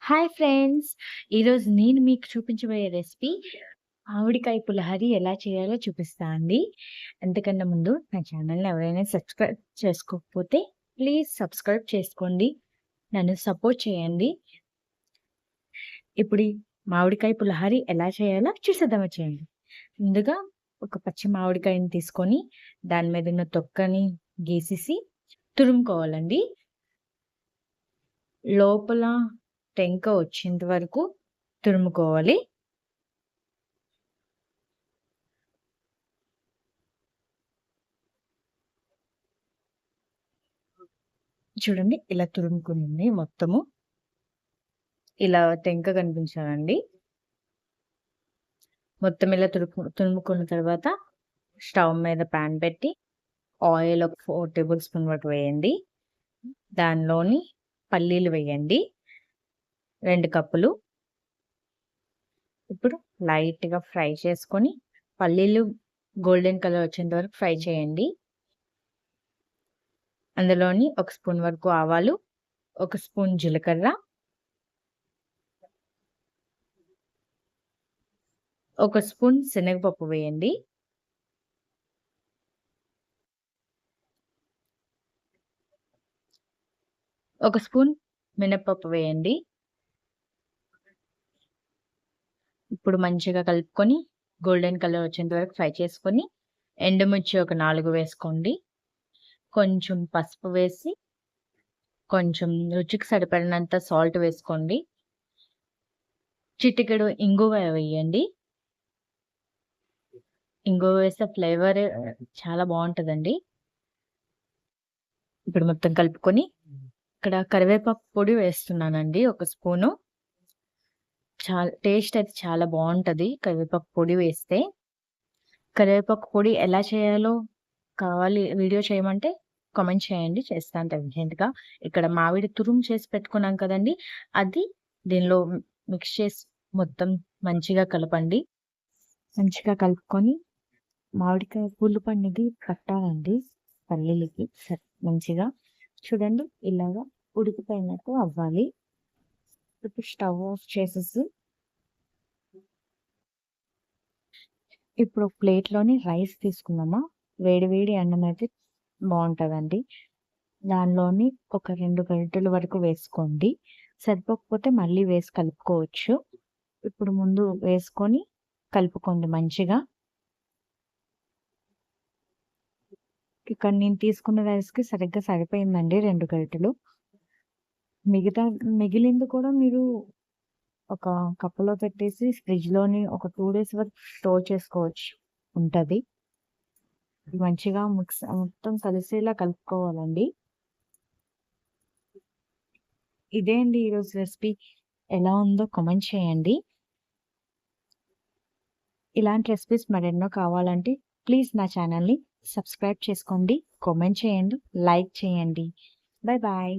Hi friends! ఈరోజు నేను మీకు చూపించబోయే రెసిపీ మామిడికాయ పులిహోర ఎలా చేయాలో చూపిస్తా అండి. అంతకన్నా ముందు నా ఛానల్‌ని ఎవరైనా సబ్స్క్రైబ్ చేసుకోకపోతే ప్లీజ్ సబ్స్క్రైబ్ చేసుకోండి. నన్ను సపోర్ట్ చేయండి. ఇప్పుడు ఈ మామిడికాయ పులిహోర ఎలా చేయాలో చూసేద్దాం వచ్చేయండి. ముందుగా ఒక పచ్చి మామిడికాయని తీసుకొని దాని మీద ఉన్న తొక్కని గీసేసి తురుముకోవాలండి. లోపల టెంక వచ్చేంత వరకు తురుముకోవాలి. చూడండి ఇలా తురుముకునింది మొత్తము. ఇలా టెంక కనిపించాలండి. మొత్తం ఇలా తురుముకున్న తర్వాత స్టవ్ మీద పాన్ పెట్టి ఆయిల్ ఒక 4 టేబుల్ స్పూన్ వరకు వేయండి. దానిలోని పల్లీలు వేయండి 2 కప్పులు. ఇప్పుడు లైట్‌గా ఫ్రై చేసుకొని పల్లీలు గోల్డెన్ కలర్ వచ్చేంత వరకు ఫ్రై చేయండి. అందులోని ఒక స్పూన్ వరకు ఆవాలు, ఒక స్పూన్ జీలకర్ర, ఒక స్పూన్ శనగపప్పు వేయండి. ఒక స్పూన్ మినపప్పు వేయండి. ఇప్పుడు మంచిగా కలుపుకొని గోల్డెన్ కలర్ వచ్చేంత వరకు ఫ్రై చేసుకొని ఎండుమిర్చి ఒక 4 వేసుకోండి. కొంచెం పసుపు వేసి, కొంచెం రుచికి సరిపడినంత సాల్ట్ వేసుకోండి. చిటికెడు ఇంగువ వేయండి. ఇంగువ వేస్తే ఫ్లేవర్ చాలా బావుంటదండి. ఇప్పుడు మొత్తం కలుపుకొని ఇక్కడ కరివేపాకు పొడి వేస్తున్నానండి ఒక స్పూను. టేస్ట్ అయితే చాలా బావుంటది కరివేపాకు పొడి వేస్తే. కరివేపాకు పొడి ఎలా చేయాలో వీడియో చేయమంటే కామెంట్ చేయండి. చేస్తాను డెఫినెట్‌గా. ఇక్కడ మామిడి తురుము చేసి పెట్టుకున్నాం కదండీ! అది దీనిలో మిక్స్ చేసి మొత్తం మంచిగా కలపండి. మంచిగా కలుపుకొని మామిడికాయ పులుపు అనేది పట్టాలండి పల్లీలకి మంచిగా. చూడండి ఇలాగా ఉడికిపోయినట్టు అవ్వాలి. ఇప్పుడు స్టవ్ ఆఫ్ చేసేసి ఇప్పుడు ప్లేట్‌లోని రైస్ తీసుకుందామా. వేడి వేడి అన్నం అయితే బావుంటదండి. దానిలోని ఒక 2 గరిటెల వరకు వేసుకోండి. సరిపోకపోతే మళ్ళీ వేసి కలుపుకోవచ్చు. ఇప్పుడు ముందు వేసుకొని కలుపుకోండి మంచిగా. ఇక్కడ నేను తీసుకున్న రైస్‌కి సరిగ్గా సరిపోయిందండి 2 గరిటెలు. మిగిలింది కూడా మీరు ఒక కప్పులో పెట్టేసి ఫ్రిడ్జ్‌లోని ఒక 2 డేస్ వరకు స్టోర్ చేసుకోవచ్చు ఉంటది. మంచిగా మొత్తం కలిసేలా కలుపుకోవాలండి. ఇదే అండి ఈరోజు రెసిపీ. ఎలా ఉందో కామెంట్ చేయండి. ఇలాంటి రెసిపీస్ మరెన్నో కావాలంటే ప్లీజ్ నా ఛానల్‌ని సబ్స్క్రైబ్ చేసుకోండి, కామెంట్ చేయండి, లైక్ చేయండి. Bye bye.